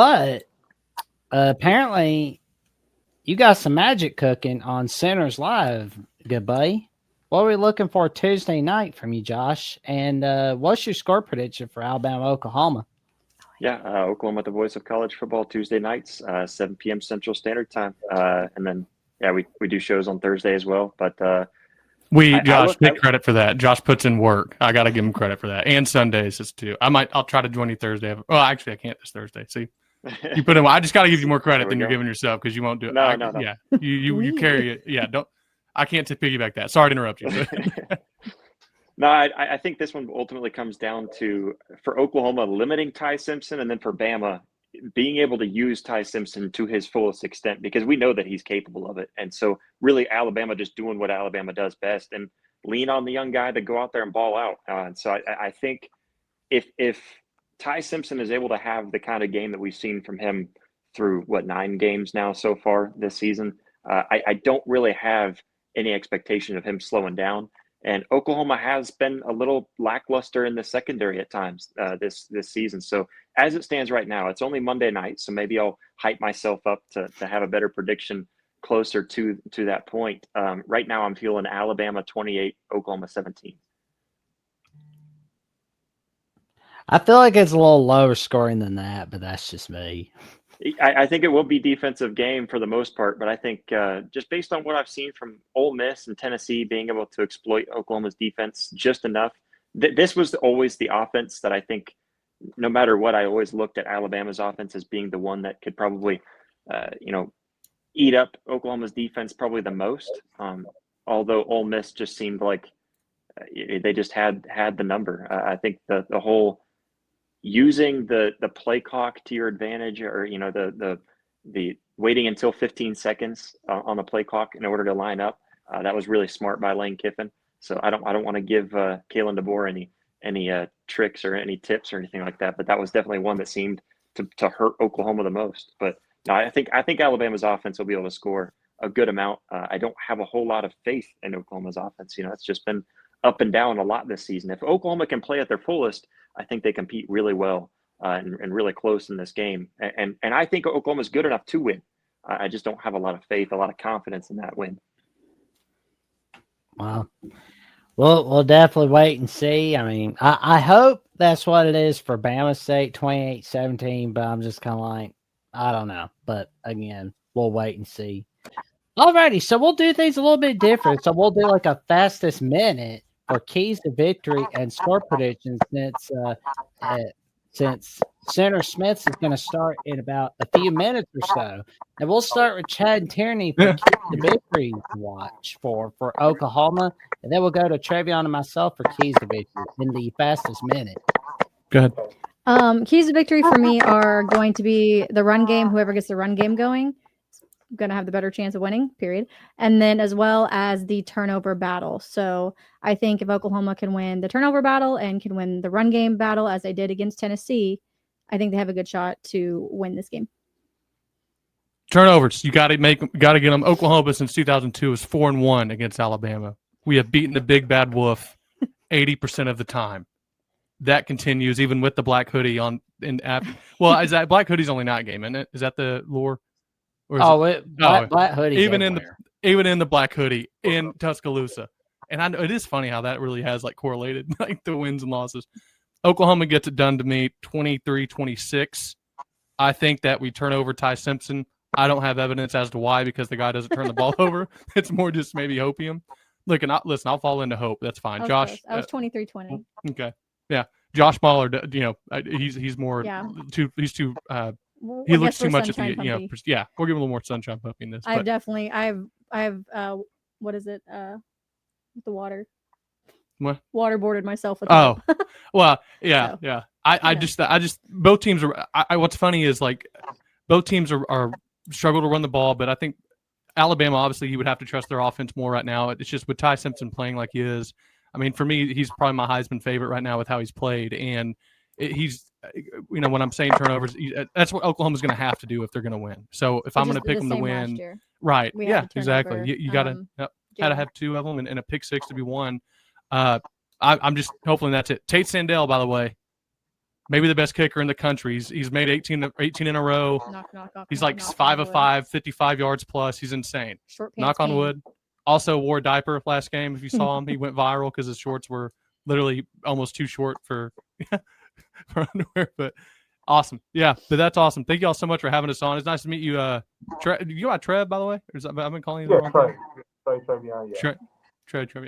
But apparently, you got some magic cooking on Centers Live, good buddy. What are we looking for Tuesday night from you, Josh? And what's your score prediction for Alabama, Oklahoma? Yeah, Oklahoma, the voice of college football, Tuesday nights, 7 p.m. Central Standard Time. And then, yeah, we do shows on Thursday as well. But Josh, take credit for that. Josh puts in work. I got to give him credit for that. And Sundays is too. I'll try to join you Thursday. Well, actually, I can't this Thursday. See, you put in. I just got to give you more credit than you're giving yourself because you won't do it. No. Yeah, you carry it. Yeah, don't. I can't piggyback that. Sorry to interrupt you. No, I think this one ultimately comes down to, for Oklahoma, limiting Ty Simpson, and then for Bama, being able to use Ty Simpson to his fullest extent, because we know that he's capable of it. And so really Alabama just doing what Alabama does best and lean on the young guy to go out there and ball out. And so I think if Ty Simpson is able to have the kind of game that we've seen from him through, 9 games now so far this season, I don't really have any expectation of him slowing down. And Oklahoma has been a little lackluster in the secondary at times this season. So as it stands right now, it's only Monday night, so maybe I'll hype myself up to have a better prediction closer to that point. Right now, I'm feeling Alabama 28, Oklahoma 17. I feel like it's a little lower scoring than that, but that's just me. I think it will be defensive game for the most part, but I think just based on what I've seen from Ole Miss and Tennessee being able to exploit Oklahoma's defense just enough, this was always the offense that I think, no matter what, I always looked at Alabama's offense as being the one that could probably, eat up Oklahoma's defense probably the most. Although Ole Miss just seemed like they just had the number. I think the whole using the play clock to your advantage, or the waiting until 15 seconds on the play clock in order to line up, that was really smart by Lane Kiffin. So I don't want to give Kalen DeBoer any tricks or any tips or anything like that, but that was definitely one that seemed to hurt Oklahoma the most. But no, I think Alabama's offense will be able to score a good amount. I don't have a whole lot of faith in Oklahoma's offense. It's just been up and down a lot this season. If Oklahoma can play at their fullest, I think they compete really well and really close in this game. And I think Oklahoma's good enough to win. I just don't have a lot of faith, a lot of confidence in that win. Wow. We'll definitely wait and see. I mean, I hope that's what it is for Bama's sake, 28-17, but I'm just kind of like, I don't know. But again, we'll wait and see. Alrighty, so we'll do things a little bit different. So we'll do like a fastest minute for keys to victory and score predictions, since Senator Smith's is going to start in about a few minutes or so. And we'll start with Chad and Tierney for keys to victory watch for Oklahoma. And then we'll go to Trevion and myself for keys to victory in the fastest minute. Go ahead. Keys to victory for me are going to be the run game. Whoever gets the run game going, going to have the better chance of winning, period. And then as well as the turnover battle. So I think if Oklahoma can win the turnover battle and can win the run game battle as they did against Tennessee, I think they have a good shot to win this game. Turnovers, you got to get them. Oklahoma since 2002 is 4-1 against Alabama. We have beaten the big bad wolf 80% of the time. That continues even with the black hoodie on well, is that black hoodie's only night game, isn't it? Is that the lore? Black hoodie. Even in the black hoodie in Tuscaloosa. And I know it is funny how that really has like correlated like the wins and losses. Oklahoma gets it done to me 23-26. I think that we turn over Ty Simpson. I don't have evidence as to why, because the guy doesn't turn the ball over. It's more just maybe hopium. Look, and I'll fall into hope. That's fine. Josh, I was 23-20. Okay. Yeah. Josh Mahler, he's more he's too he looks too much at the yeah. We'll give him a little more sunshine puppy in this. I have what is it? The water. What? Waterboarded myself with well, yeah, so, yeah. I just both teams are. What's funny is like both teams are struggle to run the ball, but I think Alabama obviously you would have to trust their offense more right now. It's just with Ty Simpson playing like he is. I mean, for me, he's probably my Heisman favorite right now with how he's played, and he's when I'm saying turnovers, that's what Oklahoma's going to have to do if they're going to win. So if I'm going to pick them to win, right? Yeah, exactly. You got to have two of them and a pick six to be won. I'm just hoping that's it. Tate Sandell, by the way, maybe the best kicker in the country. He's made 18 in a row. He's like 5 of 5, 55 yards plus. He's insane. Short pants Knock on king. wood. Also wore a diaper last game. If you saw him, he went viral because his shorts were literally almost too short for underwear. But awesome. Yeah, but that's awesome. Thank you all so much for having us on. It's nice to meet you. You got Trev, by the way? Or I've been calling you the wrong thing? Trev.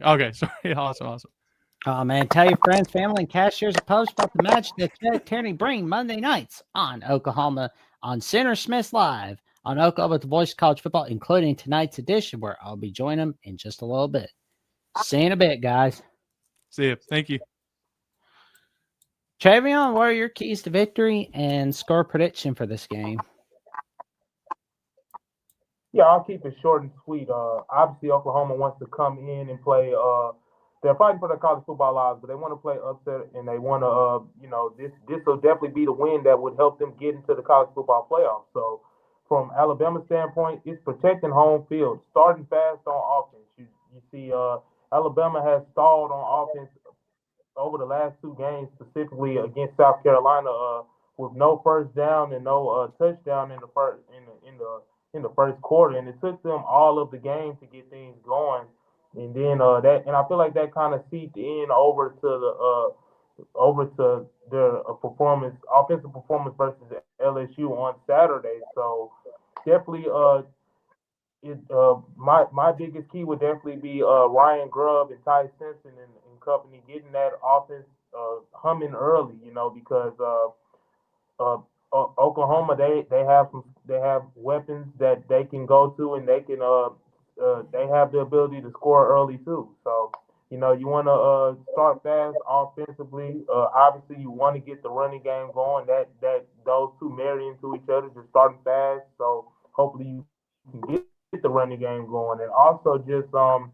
Okay, sorry. Awesome. Oh, man. Tell your friends, family, and cashiers and post about the match that Tierney bring Monday nights on Oklahoma on Center Smith's Live on Oklahoma with the Voice of College Football, including tonight's edition where I'll be joining them in just a little bit. See you in a bit, guys. See you. Thank you. Travion, what are your keys to victory and score prediction for this game? Yeah, I'll keep it short and sweet. Obviously, Oklahoma wants to come in and play. They're fighting for their college football lives, but they want to play upset, and they want to, this will definitely be the win that would help them get into the college football playoffs. So, from Alabama's standpoint, it's protecting home field, starting fast on offense. You see, Alabama has stalled on offense over the last two games, specifically against South Carolina, with no first down and no touchdown in the first quarter, and it took them all of the game to get things going. And then I feel like that kind of seeped in over to their offensive performance versus LSU on Saturday. So definitely, my biggest key would definitely be Ryan Grubb and Ty Simpson and company getting that offense humming early. Because Oklahoma, they have weapons that they can go to, and they have the ability to score early too. So you want to start fast offensively. Obviously, you want to get the running game going. That those two marry into each other, just starting fast. So hopefully you can get the running game going, and also just from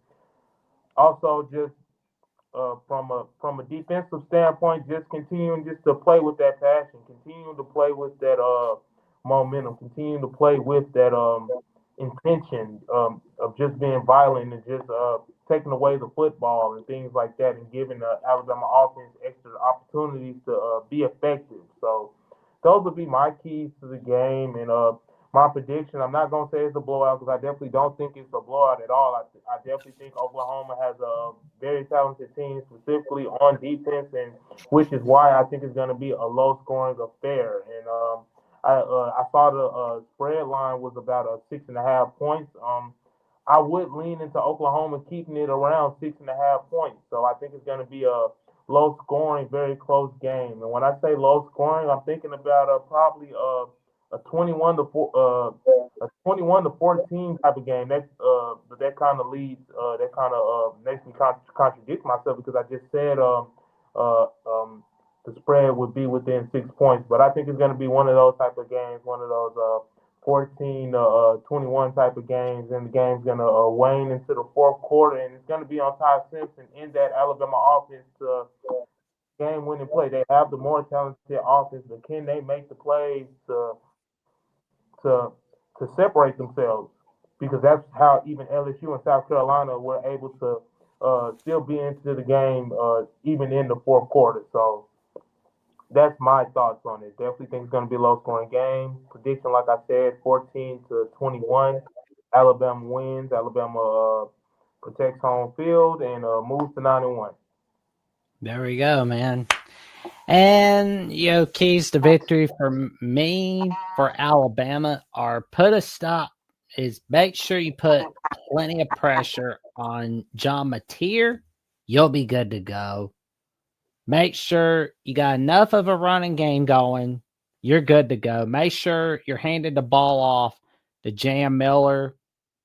a defensive standpoint, just continuing just to play with that passion, continuing to play with that momentum, continuing to play with that intention of just being violent and just taking away the football and things like that, and giving the Alabama offense extra opportunities to be effective. So those would be my keys to the game. And my prediction, I'm not going to say it's a blowout, because I definitely don't think it's a blowout at all. I definitely think Oklahoma has a very talented team, specifically on defense, and which is why I think it's going to be a low-scoring affair. And I saw the spread line was about 6.5 points. I would lean into Oklahoma keeping it around 6.5 points. So I think it's going to be a low-scoring, very close game. And when I say low-scoring, I'm thinking about probably a 21 to 14 type of game. That kind of leads. That kind of makes me contradict myself, because I just said the spread would be within 6 points. But I think it's going to be one of those type of games, one of those 14-21 type of games, and the game's going to wane into the fourth quarter, and it's going to be on Ty Simpson in that Alabama offense game-winning play. They have the more talented offense, but can they make the plays to separate themselves? Because that's how even LSU and South Carolina were able to still be into the game even in the fourth quarter. So that's my thoughts on it. Definitely think it's going to be a low-scoring game. Prediction, like I said, 14-21. Alabama wins. Alabama protects home field and moves to 9-1. There we go, man. And, keys to victory for me, for Alabama, are make sure you put plenty of pressure on John Mateer. You'll be good to go. Make sure you got enough of a running game going. You're good to go. Make sure you're handing the ball off to Jam Miller,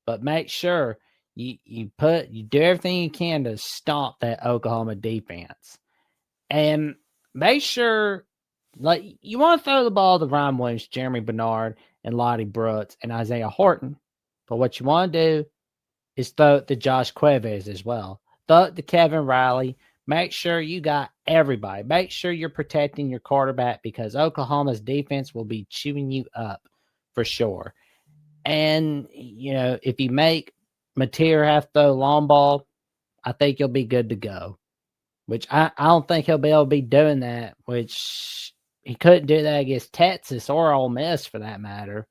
but make sure you do everything you can to stomp that Oklahoma defense. And make sure, you want to throw the ball to Ryan Williams, Jeremy Bernard, and Lottie Brooks, and Isaiah Horton. But what you want to do is throw it to Josh Cuevas as well. Throw it to Kevin Riley. Make sure you got everybody. Make sure you're protecting your quarterback, because Oklahoma's defense will be chewing you up for sure. And, if you make Mateer have to throw long ball, I think you'll be good to go. Which I don't think he'll be able to be doing that, which He couldn't do that against Texas or Ole Miss for that matter.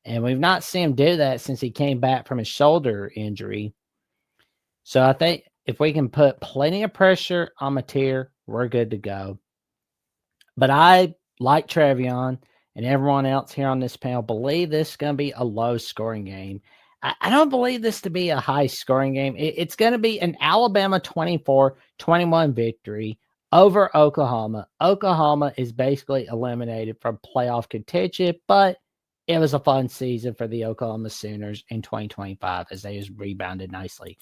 And we've not seen him do that since he came back from his shoulder injury. So I think if we can put plenty of pressure on Mateer, we're good to go. But I, like Trevion and everyone else here on this panel, believe this is going to be a low-scoring game. I don't believe this to be a high-scoring game. It's going to be an Alabama 24-21 victory over Oklahoma. Oklahoma is basically eliminated from playoff contention, but it was a fun season for the Oklahoma Sooners in 2025 as they just rebounded nicely.